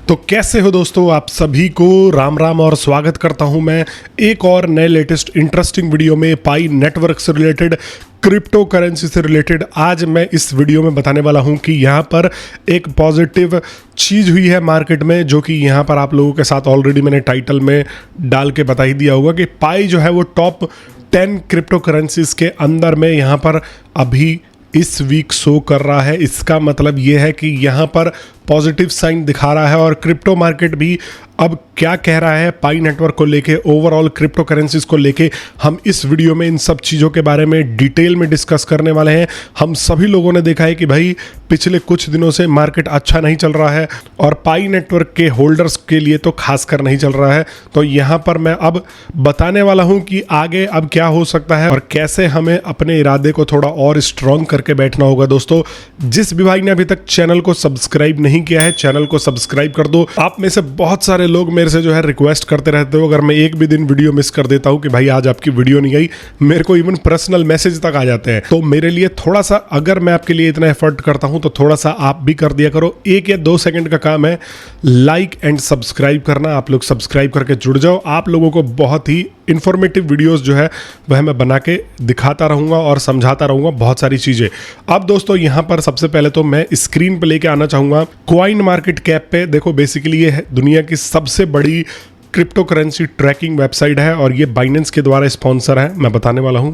तो कैसे हो दोस्तों, आप सभी को राम राम और स्वागत करता हूं मैं एक और नए लेटेस्ट इंटरेस्टिंग वीडियो में पाई नेटवर्क से रिलेटेड, क्रिप्टो करेंसी से रिलेटेड। आज मैं इस वीडियो में बताने वाला हूं कि यहां पर एक पॉजिटिव चीज़ हुई है मार्केट में, जो कि यहां पर आप लोगों के साथ ऑलरेडी मैंने टाइटल में डाल के बता ही दिया होगा कि पाई जो है वो टॉप 10 क्रिप्टो करेंसीज के अंदर में यहां पर अभी इस वीक शो कर रहा है। इसका मतलब ये है कि यहाँ पर पॉजिटिव साइन दिखा रहा है और क्रिप्टो मार्केट भी अब क्या कह रहा है पाई नेटवर्क को लेके, ओवरऑल क्रिप्टो करेंसीज को लेके, हम इस वीडियो में इन सब चीज़ों के बारे में डिटेल में डिस्कस करने वाले हैं। हम सभी लोगों ने देखा है कि भाई पिछले कुछ दिनों से मार्केट अच्छा नहीं चल रहा है और पाई नेटवर्क के होल्डर्स के लिए तो खासकर नहीं चल रहा है। तो यहाँ पर मैं अब बताने वाला हूँ कि आगे अब क्या हो सकता है और कैसे हमें अपने इरादे को थोड़ा और स्ट्रॉन्ग करके बैठना होगा। दोस्तों, जिस भी भाई ने अभी तक चैनल को सब्सक्राइब नहीं किया है, चैनल को सब्सक्राइब कर दो। आप में से बहुत सारे लोग मेरे से जो है रिक्वेस्ट करते रहते हो, अगर मैं एक भी दिन वीडियो मिस कर देता हूं कि भाई आज आपकी वीडियो नहीं आई, मेरे को इवन पर्सनल मैसेज तक आ जाते हैं। तो मेरे लिए थोड़ा सा, अगर मैं आपके लिए इतना एफर्ट करता हूं तो थोड़ा सा आप भी कर दिया करो। 1 या 2 सेकंड का काम है, लाइक एंड सब्सक्राइब करना। आप लोग सब्सक्राइब करके जुड़ जाओ। आप लोगों को बहुत ही इंफॉर्मेटिव वीडियोस जो है वह मैं बना के दिखाता रहूंगा और समझाता रहूंगा बहुत सारी चीजें। अब दोस्तों, यहां पर सबसे पहले तो मैं स्क्रीन पे लेके आना चाहूंगा कॉइन मार्केट कैप पे। देखो, बेसिकली ये दुनिया की सबसे बड़ी क्रिप्टो करेंसी ट्रैकिंग वेबसाइट है और ये बाइनेंस के द्वारा स्पॉन्सर है, मैं बताने वाला हूं।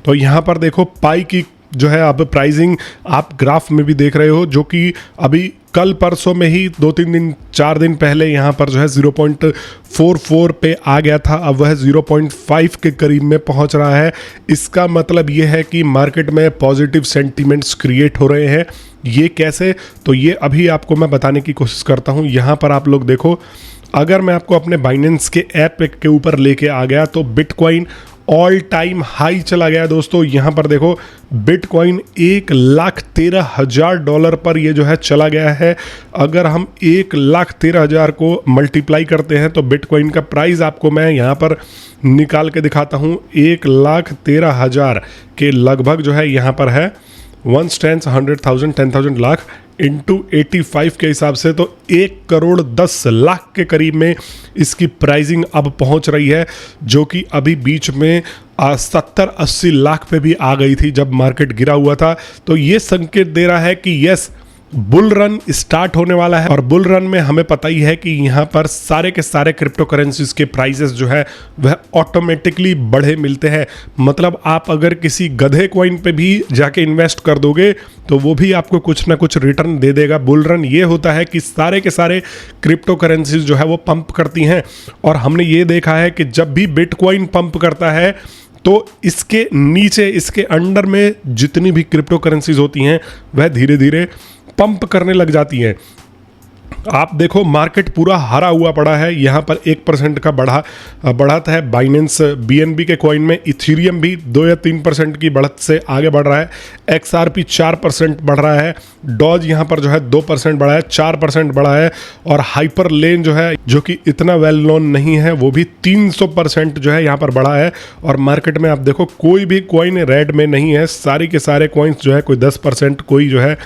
तो यहां पर देखो पाई की जो है अब प्राइसिंग आप ग्राफ में भी देख रहे हो, जो कि अभी कल परसों में ही 2-3 दिन 4 दिन पहले यहाँ पर जो है 0.44 पे आ गया था। अब वह 0.5 के करीब में पहुँच रहा है। इसका मतलब ये है कि मार्केट में पॉजिटिव सेंटीमेंट्स क्रिएट हो रहे हैं। ये कैसे, तो ये अभी आपको मैं बताने की कोशिश करता हूँ। यहाँ पर आप लोग देखो, अगर मैं आपको अपने बाइनेंस के ऐप के ऊपर लेके आ गया तो बिटकॉइन ऑल टाइम हाई चला गया। दोस्तों, यहाँ पर देखो बिटकॉइन $1,13,000 पर ये जो है चला गया है। अगर हम 1,13,000 को मल्टीप्लाई करते हैं तो बिटकॉइन का प्राइस आपको मैं यहाँ पर निकाल के दिखाता हूँ। 1,13,000 के लगभग जो है यहाँ पर है 1 stands 100,000 10,000 लाख इंटू 85 के हिसाब से, तो 1,10,00,000 के करीब में इसकी प्राइसिंग अब पहुंच रही है, जो कि अभी बीच में 70-80 लाख पे भी आ गई थी जब मार्केट गिरा हुआ था। तो ये संकेत दे रहा है कि यस, बुल रन स्टार्ट होने वाला है। और बुल रन में हमें पता ही है कि यहाँ पर सारे के सारे क्रिप्टो करेंसीज के प्राइसेस जो है वह ऑटोमेटिकली बढ़े मिलते हैं। मतलब आप अगर किसी गधे कॉइन पे भी जाके इन्वेस्ट कर दोगे तो वो भी आपको कुछ ना कुछ रिटर्न दे देगा। बुल रन ये होता है कि सारे के सारे क्रिप्टो करेंसीज जो है वो पंप करती हैं। और हमने ये देखा है कि जब भी बिटकॉइन पंप करता है तो इसके नीचे, इसके अंडर में जितनी भी क्रिप्टो करेंसीज होती हैं वह धीरे धीरे पंप करने लग जाती हैं। आप देखो मार्केट पूरा हरा हुआ पड़ा है। यहाँ पर 1% का बढ़त है बाइनेंस BNB के कॉइन में। इथेरियम भी 2 या 3% की बढ़त से आगे बढ़ रहा है। XRP 4% बढ़ रहा है। डॉज यहाँ पर जो है 2% बढ़ा है, 4% बढ़ा है। और हाइपर लेन जो है, जो कि इतना वेल नोन नहीं है, वो भी 300% जो है यहाँ पर बढ़ा है। और मार्केट में आप देखो कोई भी कॉइन रेड में नहीं है। सारी के सारे कॉइन्स जो है कोई 10%, कोई जो है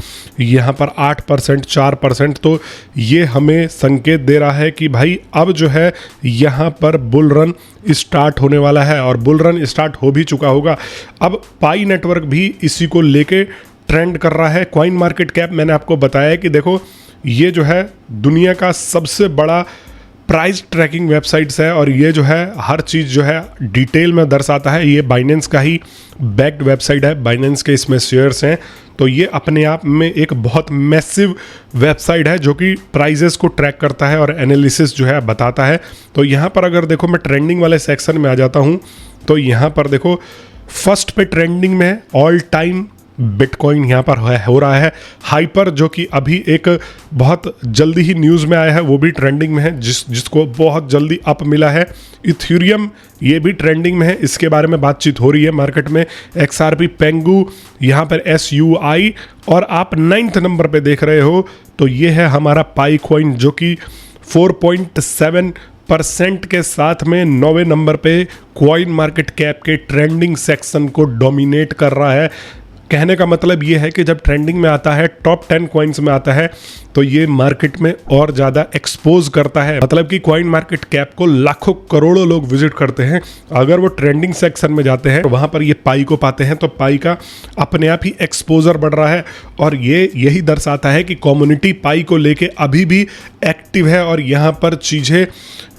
यहाँ पर 8%, 4%। तो ये हमें संकेत दे रहा है कि भाई अब जो है यहाँ पर बुल रन स्टार्ट होने वाला है और बुल रन स्टार्ट हो भी चुका होगा। अब पाई नेटवर्क भी इसी को लेके ट्रेंड कर रहा है। कॉइन मार्केट कैप मैंने आपको बताया है कि देखो ये जो है दुनिया का सबसे बड़ा प्राइस ट्रैकिंग वेबसाइट्स है और ये जो है हर चीज़ जो है डिटेल में दर्शाता है। ये बाइनेंस का ही बैक्ड वेबसाइट है, बाइनेंस के इसमें शेयर्स हैं। तो ये अपने आप में एक बहुत मैसिव वेबसाइट है जो कि प्राइजेस को ट्रैक करता है और एनालिसिस जो है बताता है। तो यहाँ पर अगर देखो, मैं ट्रेंडिंग वाले सेक्शन में आ जाता हूँ तो यहाँ पर देखो फर्स्ट पे ट्रेंडिंग में है ऑल टाइम बिटकॉइन यहाँ पर हो रहा है। हाइपर, जो कि अभी एक बहुत जल्दी ही न्यूज़ में आया है, वो भी ट्रेंडिंग में है, जिसको बहुत जल्दी अप मिला है। इथेरियम ये भी ट्रेंडिंग में है, इसके बारे में बातचीत हो रही है मार्केट में। XRP पेंगू यहाँ पर SUI, और आप 9th नंबर पे देख रहे हो तो ये है हमारा पाई कॉइन, जो कि 4.7% के साथ में 9वें नंबर पे कॉइन मार्केट कैप के ट्रेंडिंग सेक्शन को डोमिनेट कर रहा है। कहने का मतलब ये है कि जब ट्रेंडिंग में आता है, टॉप 10 कॉइन्स में आता है, तो ये मार्केट में और ज़्यादा एक्सपोज करता है। मतलब कि कॉइन मार्केट कैप को लाखों करोड़ों लोग विजिट करते हैं। अगर वो ट्रेंडिंग सेक्शन में जाते हैं तो वहाँ पर ये पाई को पाते हैं, तो पाई का अपने आप ही एक्सपोजर बढ़ रहा है। और ये यही दर्शाता है कि कम्युनिटी पाई को लेके अभी भी एक्टिव है और यहाँ पर चीज़ें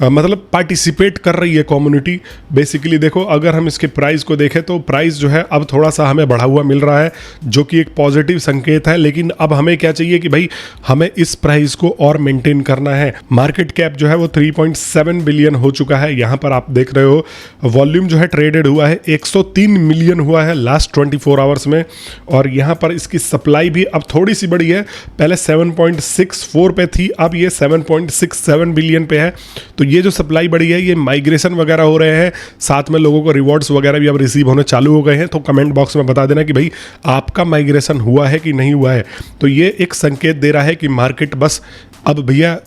मतलब पार्टिसिपेट कर रही है कम्युनिटी। बेसिकली देखो, अगर हम इसके प्राइस को देखें तो प्राइस जो है अब थोड़ा सा हमें बढ़ा हुआ मिल रहा है, जो कि एक पॉजिटिव संकेत है। लेकिन अब हमें क्या चाहिए कि भाई हमें इस प्राइस को और मेंटेन करना है। मार्केट कैप जो है वो 3.7 बिलियन हो चुका है। यहाँ पर आप देख रहे हो वॉल्यूम जो है ट्रेडेड हुआ है 103 मिलियन हुआ है लास्ट 24 आवर्स में। और यहाँ पर इसकी सप्लाई भी अब थोड़ी सी बड़ी है, पहले 7.64 पे थी, अब ये 7.67 बिलियन पे है। तो ये जो सप्लाई बढ़ी है, ये माइग्रेशन वगैरह हो रहे हैं, साथ में लोगों को रिवॉर्ड्स वगैरह भी अब रिसीव होने चालू हो गए हैं। तो कमेंट बॉक्स में बता देना कि भाई आपका माइग्रेशन हुआ है कि नहीं हुआ है। तो ये एक संकेत दे रहा है कि मार्केट बस अब भैया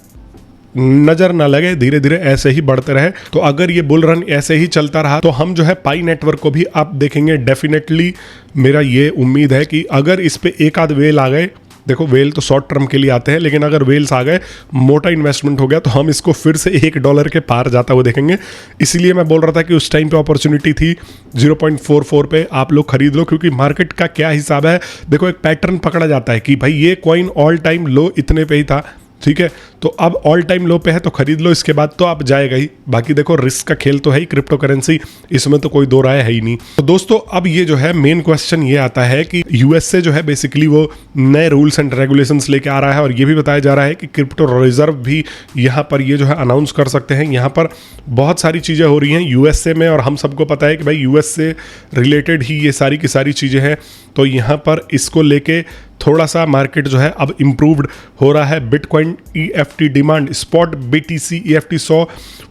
नजर ना लगे, धीरे धीरे ऐसे ही बढ़ते रहे। तो अगर ये बुल रन ऐसे ही चलता रहा तो हम जो है पाई नेटवर्क को भी आप देखेंगे। डेफिनेटली मेरा ये उम्मीद है कि अगर इस पे एक आध वेल आ गए, देखो वेल तो शॉर्ट टर्म के लिए आते हैं, लेकिन अगर वेल्स आ गए, मोटा इन्वेस्टमेंट हो गया, तो हम इसको फिर से $1 के पार जाता हुआ देखेंगे। इसीलिए मैं बोल रहा था कि उस टाइम पे अपॉर्चुनिटी थी 0.44 पे आप लोग खरीद लो, क्योंकि मार्केट का क्या हिसाब है, देखो एक पैटर्न पकड़ा जाता है कि भाई ये कॉइन ऑल टाइम लो इतने पे ही था, ठीक है, तो अब ऑल टाइम लो पे है तो खरीद लो, इसके बाद तो आप जाएगा ही। बाकी देखो रिस्क का खेल तो है ही क्रिप्टो करेंसी, इसमें तो कोई दो राय है ही नहीं। तो दोस्तों अब ये जो है मेन क्वेश्चन ये आता है कि यूएसए जो है बेसिकली वो नए रूल्स एंड रेगुलेशंस लेके आ रहा है, और ये भी बताया जा रहा है कि क्रिप्टो रिजर्व भी यहाँ पर ये जो है अनाउंस कर सकते हैं। यहाँ पर बहुत सारी चीज़ें हो रही हैं यूएसए में, और हम सबको पता है कि भाई यूएसए रिलेटेड ही ये सारी की सारी चीज़ें हैं। तो यहाँ पर इसको लेके थोड़ा सा मार्केट जो है अब इम्प्रूव्ड हो रहा है। Bitcoin EFT demand, spot BTC EFT saw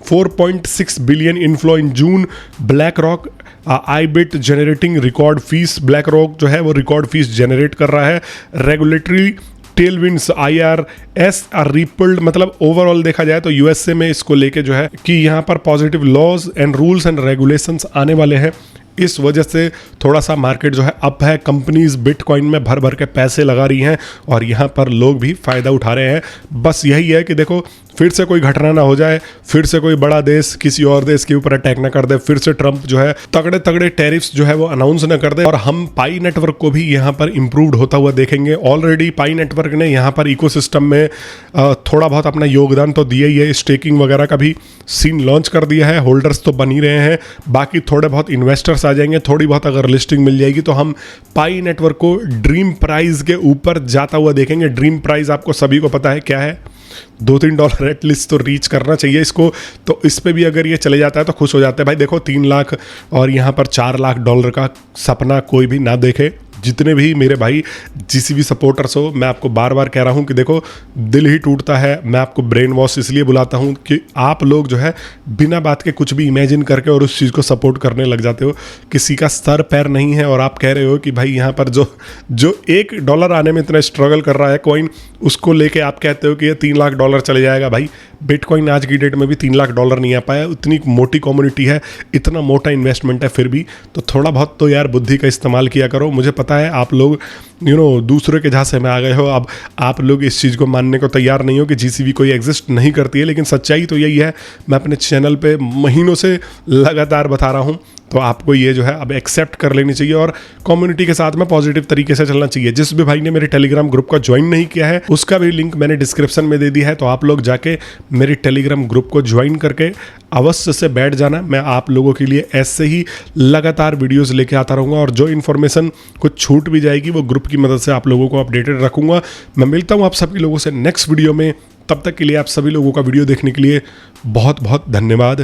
4.6 billion inflow in June. BlackRock IBIT generating record fees, BlackRock जो है वो रिकॉर्ड फीस जनरेट कर रहा है। Regulatory tailwinds IRS are repealed, मतलब ओवरऑल देखा जाए तो यूएसए में इसको लेके जो है कि यहाँ पर positive laws and rules and regulations आने वाले हैं। इस वजह से थोड़ा सा मार्केट जो है अप है। कंपनीज बिटकॉइन में भर भर के पैसे लगा रही हैं और यहाँ पर लोग भी फ़ायदा उठा रहे हैं। बस यही है कि देखो फिर से कोई घटना ना हो जाए, फिर से कोई बड़ा देश किसी और देश के ऊपर अटैक ना कर दे, फिर से ट्रंप जो है तगड़े तगड़े टैरिफ्स जो है वो अनाउंस ना कर दे, और हम पाई नेटवर्क को भी यहाँ पर इम्प्रूव्ड होता हुआ देखेंगे। ऑलरेडी पाई नेटवर्क ने यहाँ पर इकोसिस्टम में थोड़ा बहुत अपना योगदान तो दिया ही है। स्टेकिंग वगैरह का भी सीन लॉन्च कर दिया है, होल्डर्स तो बन ही रहे हैं, बाकी थोड़े बहुत इन्वेस्टर्स आ जाएंगे। थोड़ी बहुत अगर लिस्टिंग मिल जाएगी तो हम पाई नेटवर्क को ड्रीम प्राइस के ऊपर जाता हुआ देखेंगे। ड्रीम प्राइस आपको सभी को पता है क्या है, $2-3 एटलीस्ट तो रीच करना चाहिए इसको। तो इस पे भी अगर ये चले जाता है तो खुश हो जाते हैं भाई। देखो 3 लाख और यहाँ पर $4 लाख का सपना कोई भी ना देखे। जितने भी मेरे भाई GCV सपोर्टर्स हो, मैं आपको बार बार कह रहा हूँ कि देखो दिल ही टूटता है। मैं आपको ब्रेन वॉश इसलिए बुलाता हूँ कि आप लोग जो है बिना बात के कुछ भी इमेजिन करके और उस चीज़ को सपोर्ट करने लग जाते हो। किसी का सर पैर नहीं है और आप कह रहे हो कि भाई यहाँ पर जो $1 आने में इतना स्ट्रगल कर रहा है कॉइन, उसको लेके आप कहते हो कि ये $3 लाख चले जाएगा। भाई बिटकॉइन आज की डेट में भी $3 लाख नहीं आ पाया। इतनी मोटी कम्युनिटी है, इतना मोटा इन्वेस्टमेंट है, फिर भी तो थोड़ा बहुत तो यार बुद्धि का इस्तेमाल किया करो। मुझे पता है आप लोग दूसरे के झांसे में आ गए हो, अब आप लोग इस चीज़ को मानने को तैयार नहीं हो कि GCV कोई एग्जिस्ट नहीं करती है, लेकिन सच्चाई तो यही है। मैं अपने चैनल पे महीनों से लगातार बता रहा हूँ, तो आपको ये जो है अब एक्सेप्ट कर लेनी चाहिए और कम्युनिटी के साथ में पॉजिटिव तरीके से चलना चाहिए। जिस भी भाई ने मेरे टेलीग्राम ग्रुप को ज्वाइन नहीं किया है उसका भी लिंक मैंने डिस्क्रिप्शन में दे दिया है, तो आप लोग जाके मेरे टेलीग्राम ग्रुप को ज्वाइन करके अवश्य से बैठ जाना। मैं आप लोगों के लिए ऐसे ही लगातार वीडियोस लेके आता रहूँगा, और जो इन्फॉर्मेशन कुछ छूट भी जाएगी वो ग्रुप की मदद से आप लोगों को अपडेटेड रखूँगा। मैं मिलता हूँ आप सभी लोगों से नेक्स्ट वीडियो में, तब तक के लिए आप सभी लोगों का वीडियो देखने के लिए बहुत बहुत धन्यवाद।